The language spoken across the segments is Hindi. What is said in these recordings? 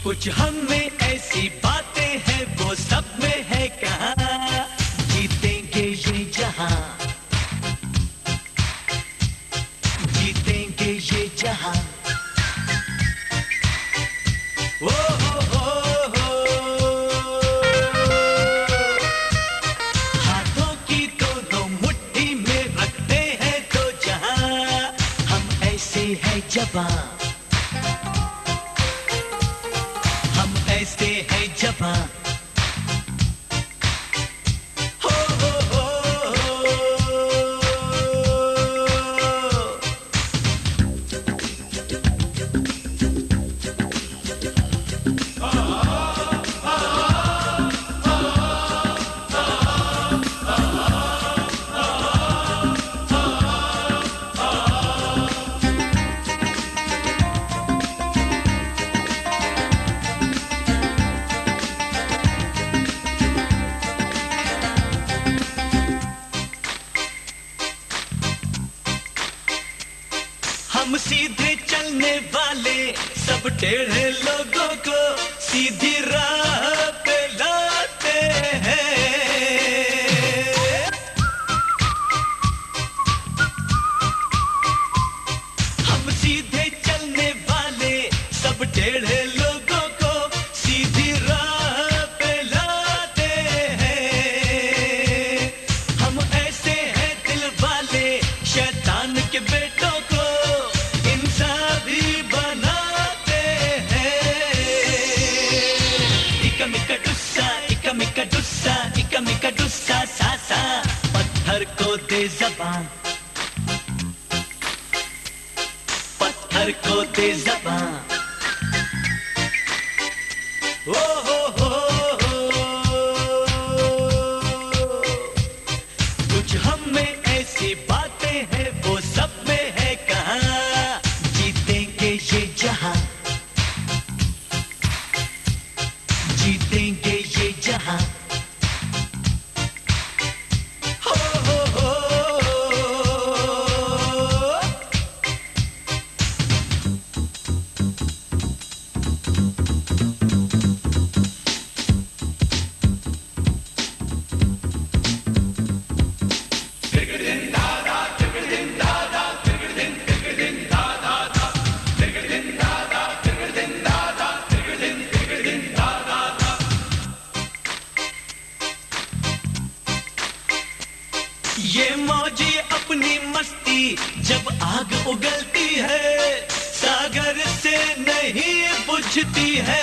कुछ हम में ऐसी बातें हैं वो सब में है कहाँ, जीतेंगे ये जहां, जीतेंगे ये जहां। ओ हो हाथों की दोनों मुट्ठी में रखते हैं तो जहां, हम ऐसे हैं जवां, ऐसे है जवां। हम सीधे चलने वाले सब टेढ़े लोगों को सीधी राह पे लाते हैं। हम सीधे चलने वाले सब टेढ़े लोगों को सीधी राह पे लाते हैं। हम ऐसे हैं दिल वाले शैतान के बेटों को इका डुस्सा सा सा, पत्थर को दे ज़बान, पत्थर को दे ज़बान। ओ हो कुछ हम में ऐसी बातें हैं वो सब में है कहाँ, जीतेंगे ये जहां, जीतेंगे ये जहां। ये मौजी अपनी मस्ती जब आग उगलती है, सागर से नहीं बुझती है।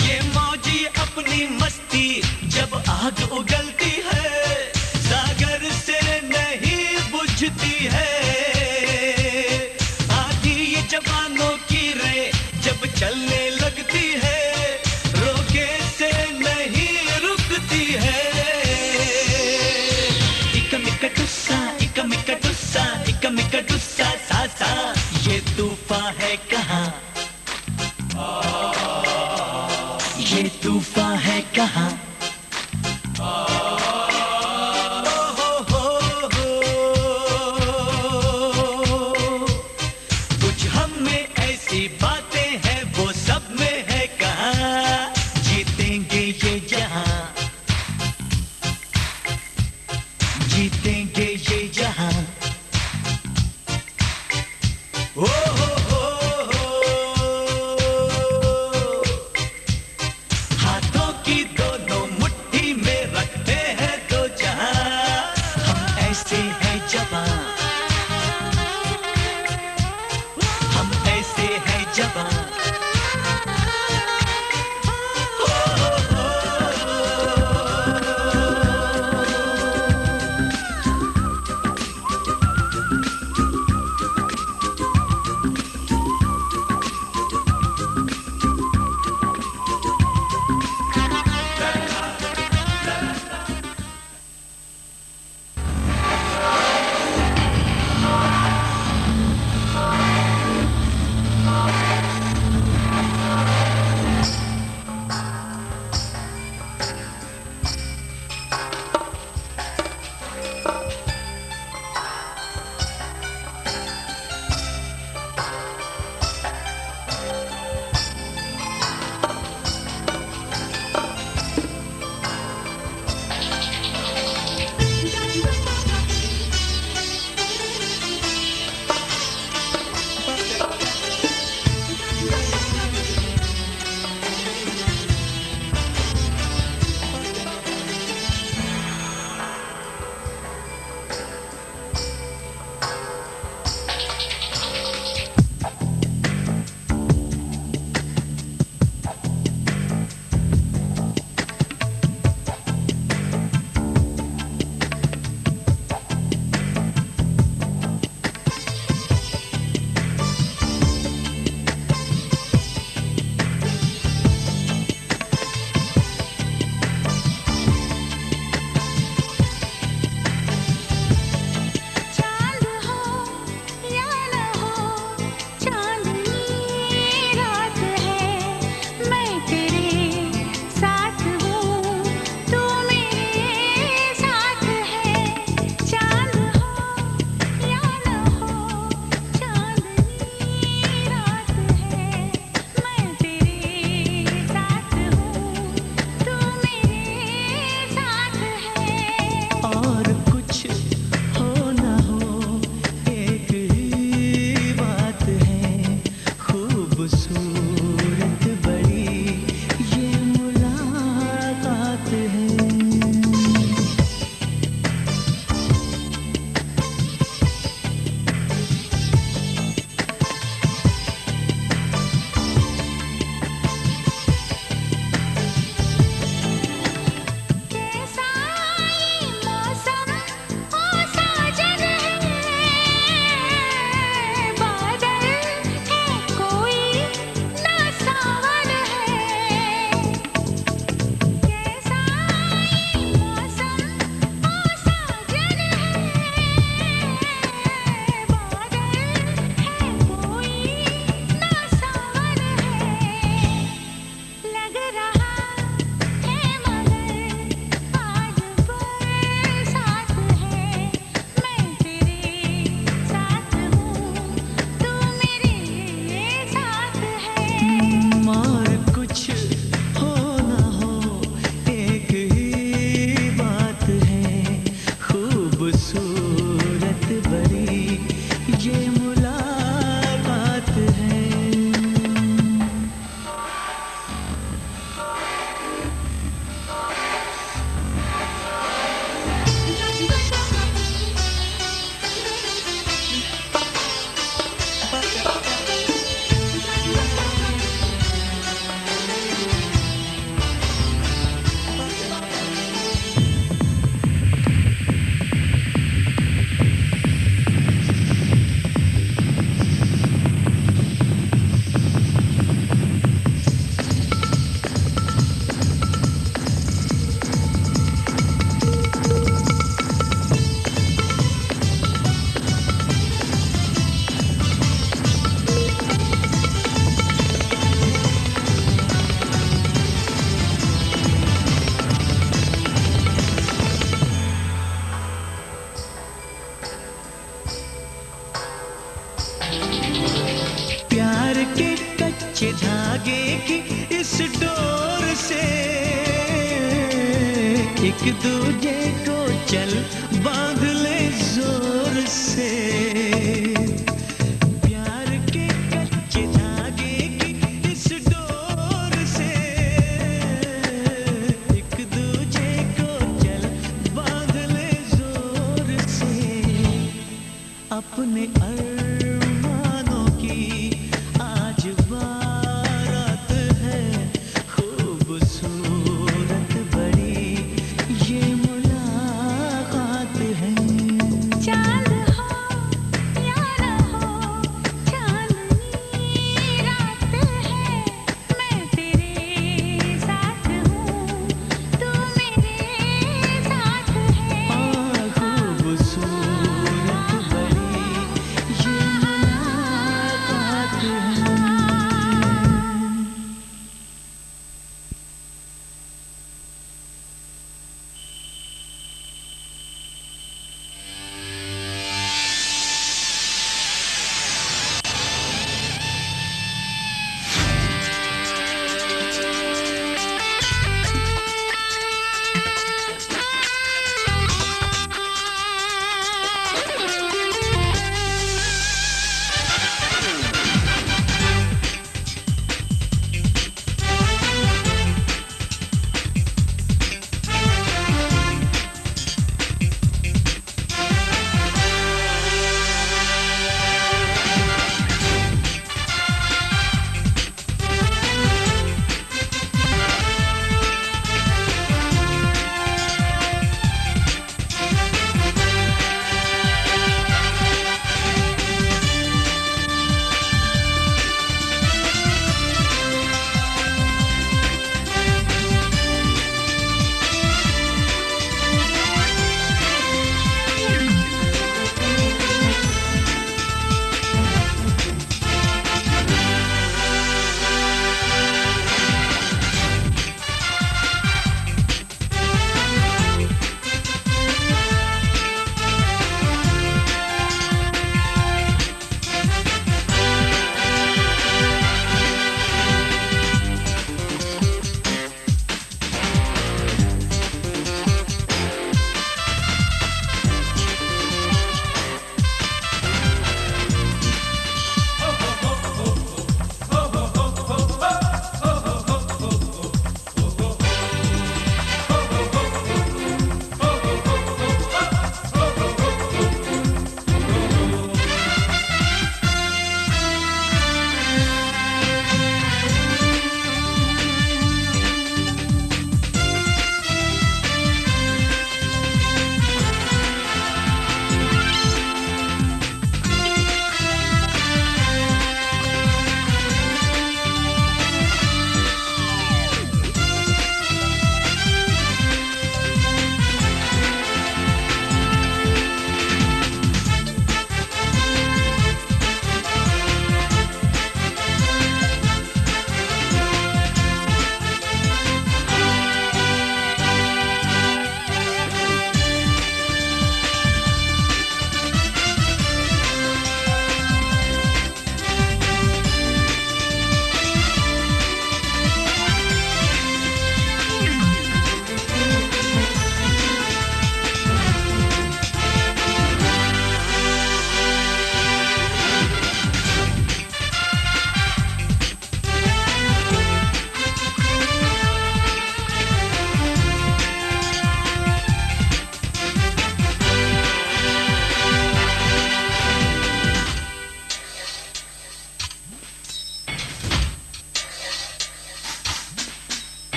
ये मौजी अपनी मस्ती जब आग उगलती है, सागर से नहीं बुझती है। आधी ये जवानों की रे जब चलने लगती है, इका डुस्सा सा सा, ये तूफान है कहाँ, ये तूफान है कहाँ। कुछ हम में ऐसी बातें हैं वो सब में है कहाँ, जीतेंगे ये जहां, जीतेंगे ये जहां। ओ हो, हाथों की दोनों मुट्ठी में रखते हैं दो जहां। हम ऐसे हैं जवां, हम ऐसे हैं जवां। के धागे की इस डोर से एक दूजे को चल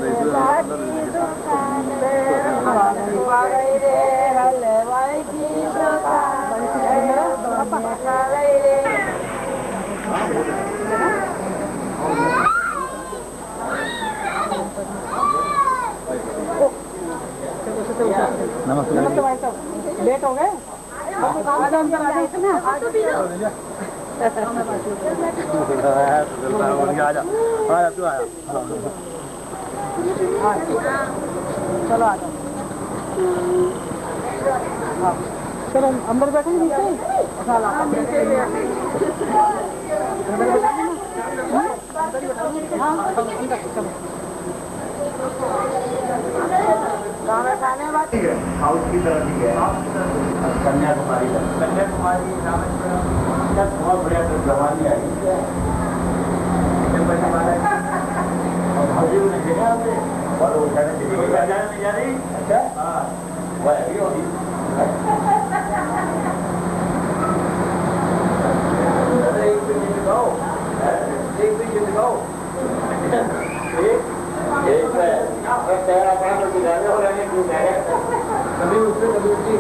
नमस्ते भाई साहब, लेट हो गए? आधा अंदर आ जाओ। आजा तू आया। चलो आ जाओ। चलो अंदर बैठे नीचे। साउथ की तरफ ही है, कन्याकुमारी बहुत बढ़िया जवानी आई और वो नहीं जा रही। अच्छा हाँ वो है होगी। एक मिनट दिखाओ, एक मिनट दिखाओ। एक तेरा अपना तो गुजारे हो रहे हैं, कभी उससे कभी उसकी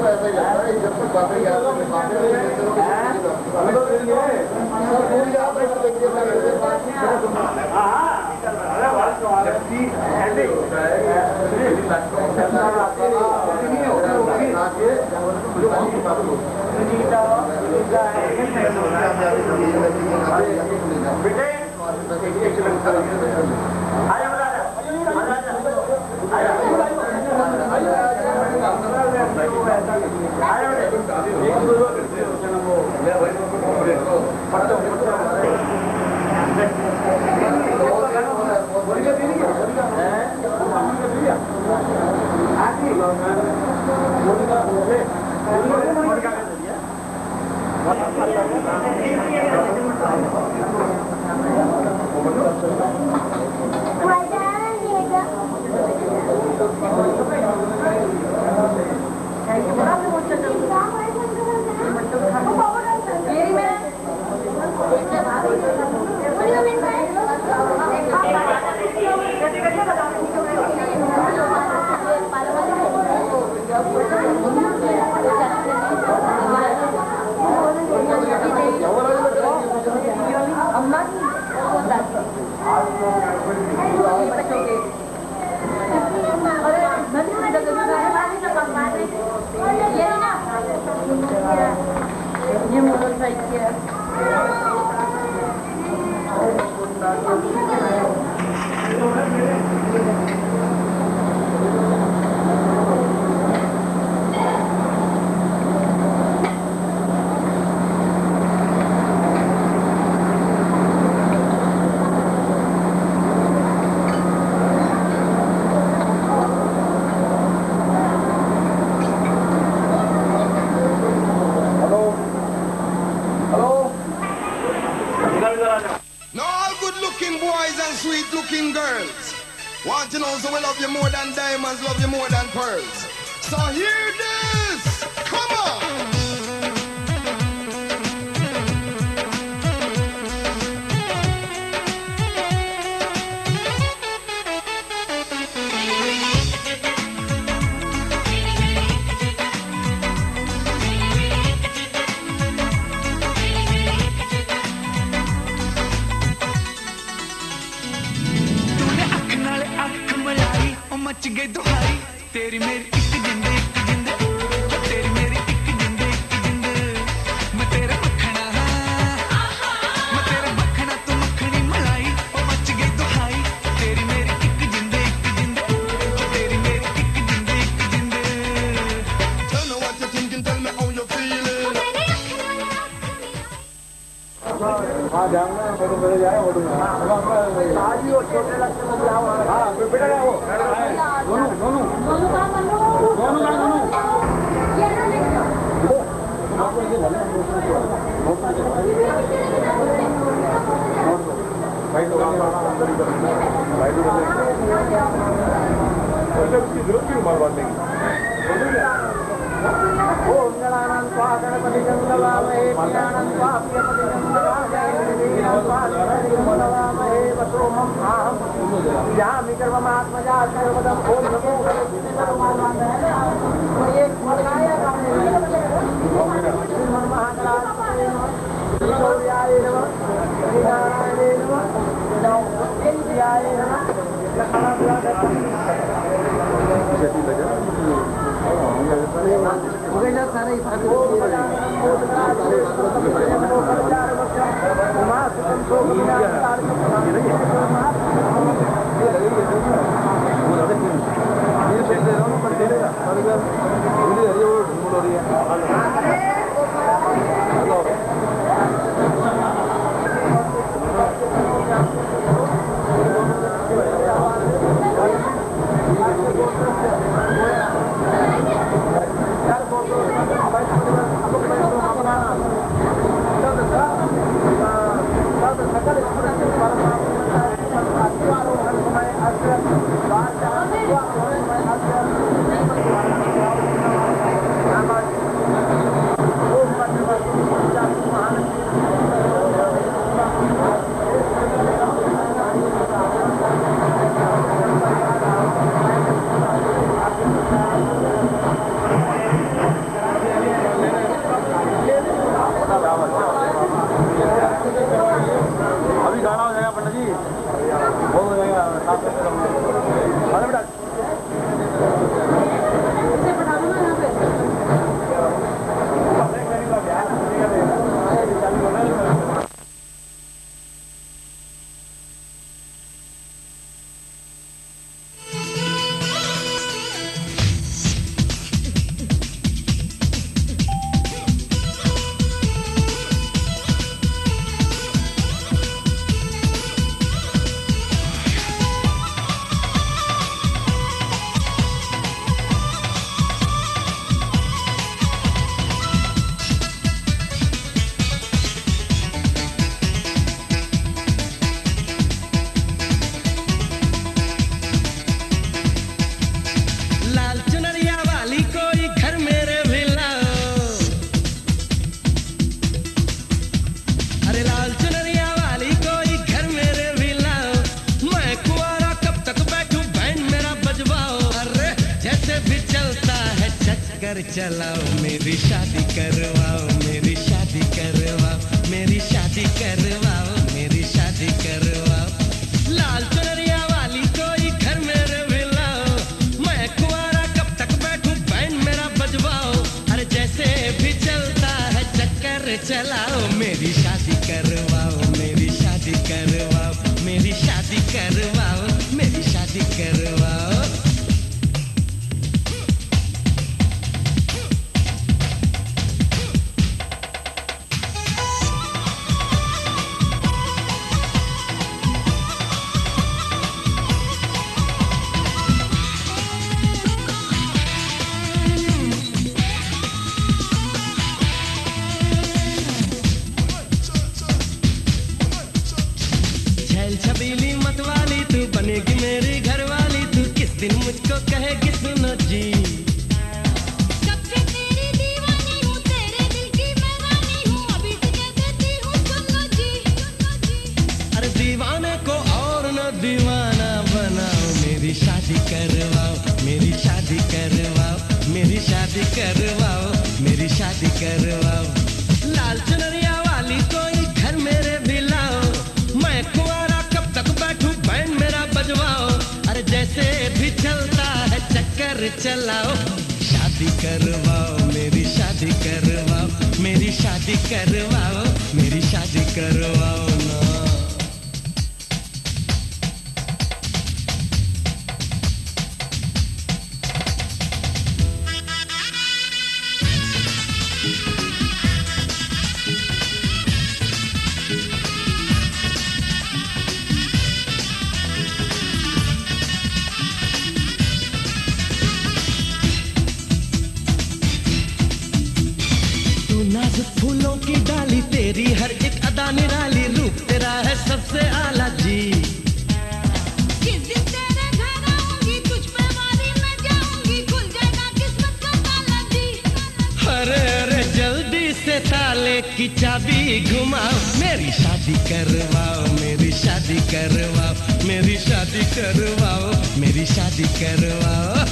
ऐसा ही लगता है जब तक बातें याद Want to know so we love you more than diamonds, love you more than pearls. So hear this! Come on! Much गई दुहाई तेरी मेरी एक जिंद तेरी मेरी एक जिंद मैं तेरा मखना मैं तेरा मखना तू मखनी मलाई ओ मच गई दुहाई तेरी मेरी एक जिंद तेरी मेरी एक जिंद Tell me what you're thinking, tell me how you're feeling. हाँ जाऊंगा फोटो मेरे जाए फोटो आज ही वो छोटे लगते हैं हाँ बेटा क्या वो दोनों दोनों दोनों का आपको ये भले भाई तो भाई तो उसकी जरूरत क्यों मार बात नहीं ओम गणानां त्वा गणपति गंगवामहे ज्ञानं त्वा प्रियपति गंगवामहे वसोमं आहं यामि कर्ममात्मजा सर्वदं ओम नमो भगवते एक मलगाया महाकालाय नमः नारायणे नमः इंद्रियाय नमः चक्कर चलाओ, मेरी शादी करवाओ, मेरी शादी करवाओ, मेरी शादी करवाओ, मेरी शादी करवाओ। लाल चुनरिया वाली कोई घर मेरे मिलाओ, मैं कुंवारा कब तक बैठूं बैंड मेरा बजवाओ। अरे जैसे भी चलता है चक्कर चलाओ, मेरी शादी करवाओ, मेरी शादी करवाओ, मेरी शादी करवाओ, मेरी शादी करवाओ। छबीली मत वाली तू बनेगी मेरी घरवाली, तू किस दिन मुझको कहेगी सुनो जी। कब से तेरी दीवानी हूँ, तेरे दिल की मैं रानी हूँ, अभी से कह देती हूँ सुनो जी। अरे दीवाने को और न दीवाना बनाओ, मेरी शादी करवाओ, मेरी शादी करवाओ, मेरी शादी करवाओ, मेरी शादी करवाओ। लाल चुनरिया वाली कोई घर मेरे भी लाओ, मैं कुंवारा कब तक बैठूं बैंड मेरा बजवाओ। अरे जैसे भी चलता है चक्कर चलाओ, शादी करवाओ, मेरी शादी करवाओ, मेरी शादी करवाओ, मेरी शादी करवाओ ना। नाजुक फूलों की डाली, तेरी हर एक अदा निराली, रूप तेरा है सबसे आला जी। किस दिन तेरे घर आऊंगी, तुझ पे वारी मैं जाऊंगी, खुल जाएगा किस्मत का ताला जी। अरे अरे जल्दी से ताले की चाबी घुमाओ, मेरी शादी करवाओ, मेरी शादी करवाओ, मेरी शादी करवाओ, मेरी शादी करवाओ।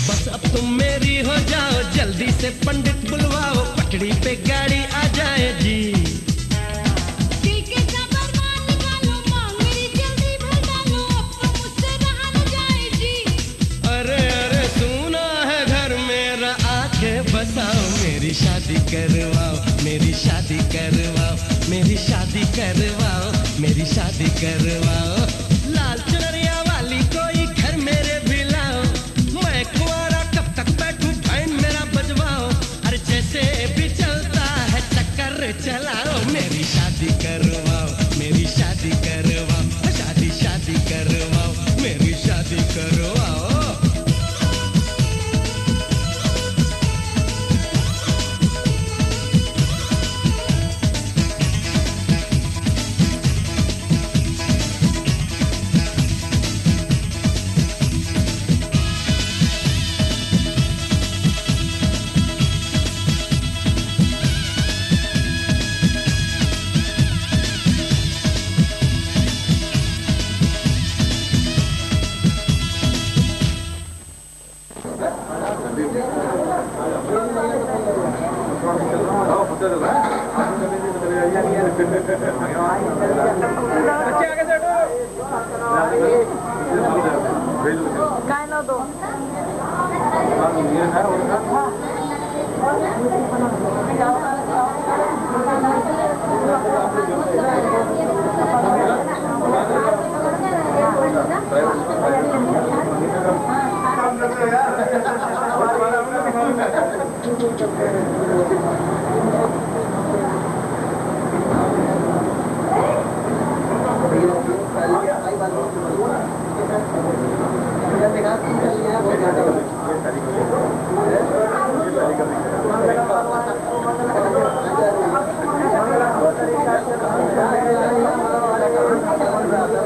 बस अब तुम मेरी हो जाओ, जल्दी से पंडित बुलवाओ, पटड़ी पे गाड़ी आ जाए जी। दिल के सामान निकालो, मांग मेरी जल्दी भर डालो, अब तो मुझसे रहा न जाए जी। अरे अरे सुना है घर मेरा, आके बसाओ, मेरी शादी करवाओ, मेरी शादी करवाओ, मेरी शादी करवाओ, मेरी शादी करवाओ। लाल चुनरिया वाली कोई घर मेरे भी लाओ, मैं कुंवारा कब तक बैठूं बैंड मेरा बजवाओ। अरे जैसे भी चलता है चक्कर चलाओ, मेरी शादी करवाओ, मेरी शादी करवाओ, शादी शादी करवाओ, मेरी शादी करवाओ। काय ना दो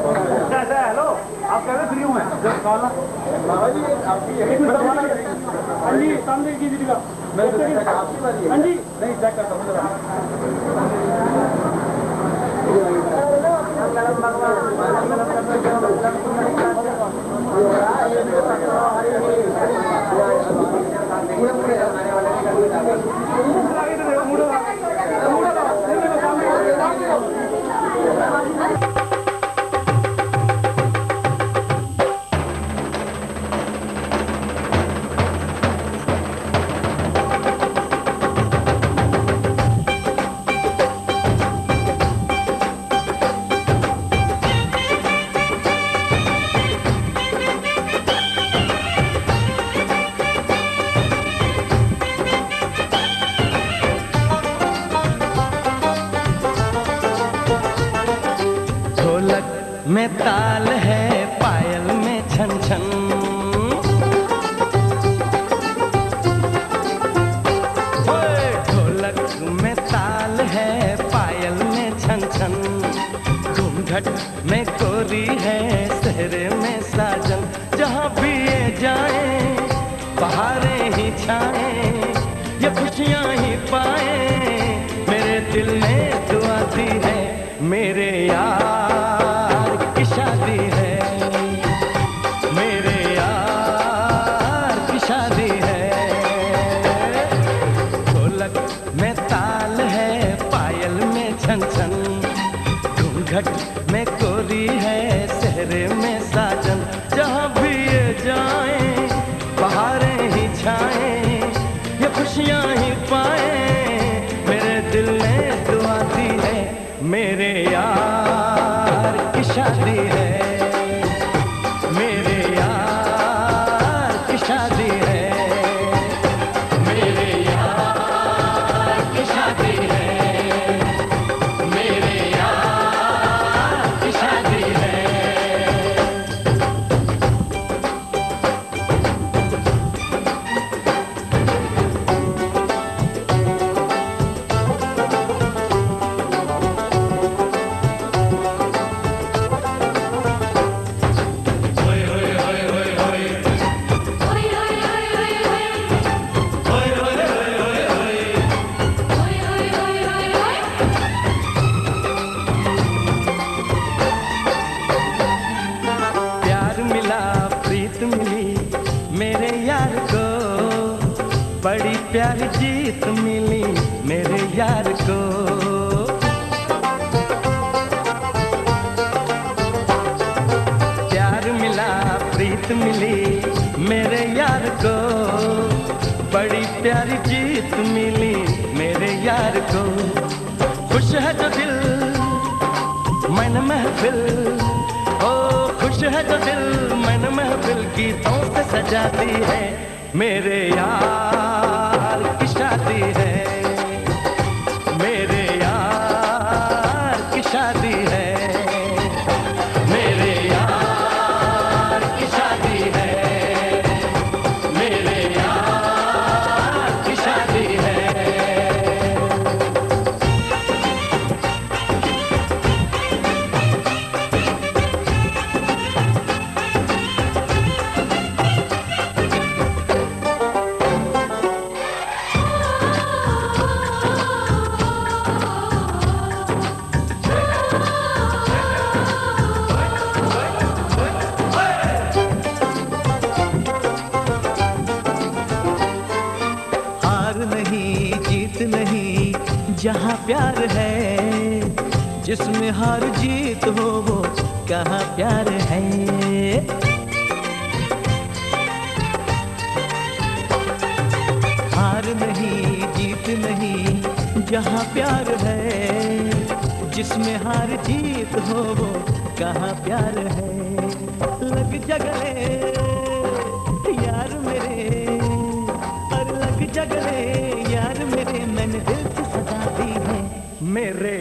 Gracias. हाँ जी, सामने की दीदी का हाँ जी, नहीं चेक करता हूँ जरा। में ताल है, पायल में छन छन। ढोलक में ताल है, पायल में छन छन। घूंघट में कोरी है, सहरे में साजन। जहाँ भी ये जाए बहारें ही छाए, ये खुशियाँ ही पाए। मेरे दिल में दुआ दी है, मेरे यार की शादी है, मेरे यार की शादी है। ढोलक में ताल है, पायल में छन छन। घूंघट में कोरी है, सहरे में साजन। जहाँ भी ये जाए बहारें ही छाए, ये खुशियाँ ही पाए। मेरे दिल ने दुआ दी है, मेरे यार की शादी है, मेरे यार की शादी है, मेरे यार की शादी है, मेरे यार की शादी है। मेरे यार को बड़ी प्यारी जीत मिली, मेरे यार को। प्यार मिला, प्रीत मिली, मेरे यार को बड़ी प्यारी जीत मिली, मेरे यार को। खुश है जो दिल मन महफिल, ओ खुश है जो दिल मन महफिल गीतों से सजाती है। मेरे यार की शादी है, मेरे यार की शादी है, मेरे यार की शादी है, मेरे यार की शादी है। जहाँ प्यार है, जिसमें हार जीत हो वो कहाँ प्यार है। हार नहीं जीत नहीं, जहाँ प्यार है, जिसमें हार जीत हो वो कहाँ प्यार है। लग जगले यार मेरे, और लग जगले यार मेरे, मैंने दिल से सजा दी है। मेरे